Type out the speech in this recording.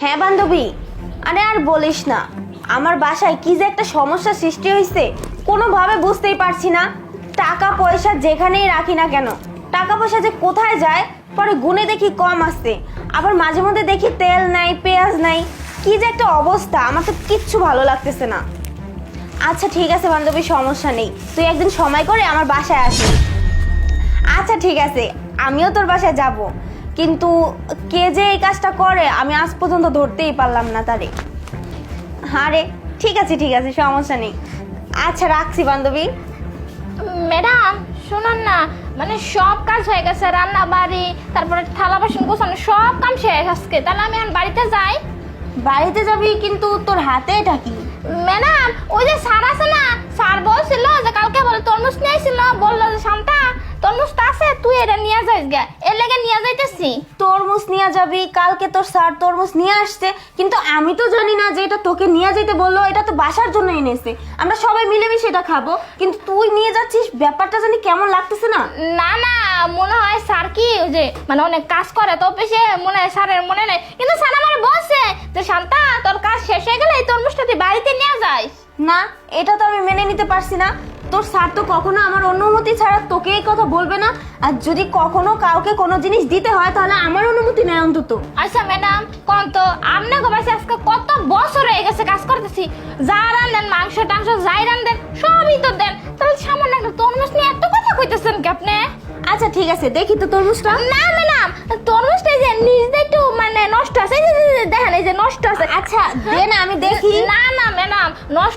হ্যাঁ বান্ধবী, আরে আর বলিস না, আমার বাসায় কি যে একটা সমস্যা সৃষ্টি হয়েছে কোনোভাবে বুঝতেই পারছি না। টাকা পয়সা যেখানেই রাখি না কেন, টাকা পয়সা যে কোথায় যায় পরে গুনে দেখি কম আসছে, আবার মাঝে মধ্যে দেখি তেল নাই পেঁয়াজ নাই। কি যে একটা অবস্থা, আমার তো কিচ্ছু ভালো লাগতেছে না। আচ্ছা ঠিক আছে বান্ধবী, সমস্যা নেই, তুই একদিন সময় করে আমার বাসায় আসিস। আচ্ছা ঠিক আছে, আমিও তোর বাসায় যাব, কিন্তু কে যে এই কাজটা করে আমি আজ পর্যন্ত ধরতেই পারলাম না তারে। আরে ঠিক আছে ঠিক আছে, সমস্যা নেই। আচ্ছা রাখছি বান্ধবী। ম্যাডাম শুনুন না, মানে সব কাজ হয়ে গেছে, রান্না বাড়ি, তারপরে থালা বাসন গোছানো সব কাম শেষ আজকে। তাহলে আমি এখন বাড়িতে যাই। বাড়িতে যাবি, কিন্তু তোর হাতে এটা কি? ম্যাডাম ওই যে স্যার আছে না, স্যার বলছিল যে কালকে বলে তরমুজ নিয়েছিল, বললো যে শান্তা তরমুজটা আছে তুই এটা নিয়ে যাইস গে, এর লেগে নিয়ে যাইতেছি। তরমুজ নিয়ে যাবি? কালকে তোর স্যার তরমুজ নিয়ে আসছে, কিন্তু আমি তো জানি না যে এটা তোকে নিয়ে যেতে বললো, এটা তো বাসার জন্য এনেছে, আমরা সবাই মিলেমিশে এটা খাবো, কিন্তু তুই নিয়ে যাচ্ছিস, ব্যাপারটা জানি কেমন লাগতেছে না। না না, মনে হয় স্যার কি ওই যে মানে অনেক কাজ করে তো বেশি, মনে হয় স্যারের মনে নেই, কিন্তু স্যার আমার বলছে যে শান্তা তোর কাজ শেষ হয়ে গেলে এই তরমুজটা তুই বাড়িতে নিয়ে যাস। না, এটা তো আমি মেনে নিতে পারছি না। তোর স্যার তো কখনো আমার অনুমতি ছাড়া তোকে এই কথা বলবে না, আর যদি কখনো কাউকে কোনো জিনিস দিতে হয় তাহলে আমার অনুমতি নেয় অন্তত। আচ্ছা ম্যাডাম কোন তো আপনাকে বাসে আজকে কত বছর হয়ে গেছে কাজ করতেছি, যা রান্ধেন মাংস টাংস যাই রান্ধেন সবই তো দেন, তাহলে সামান্য একটা তরমুজ নিয়ে এত কথা কইতেছেন কি আপনি? আচ্ছা ঠিক আছে, দেখি তো তরমুজটা। না ম্যাডাম, তরমুজটা এই যে নিজ দিয়ে একটু মানে নষ্ট আছে, এই যে দেখেন এই যে নষ্ট আছে। আচ্ছা দে না, আমি দেখি। না না ম্যাডাম, নষ্ট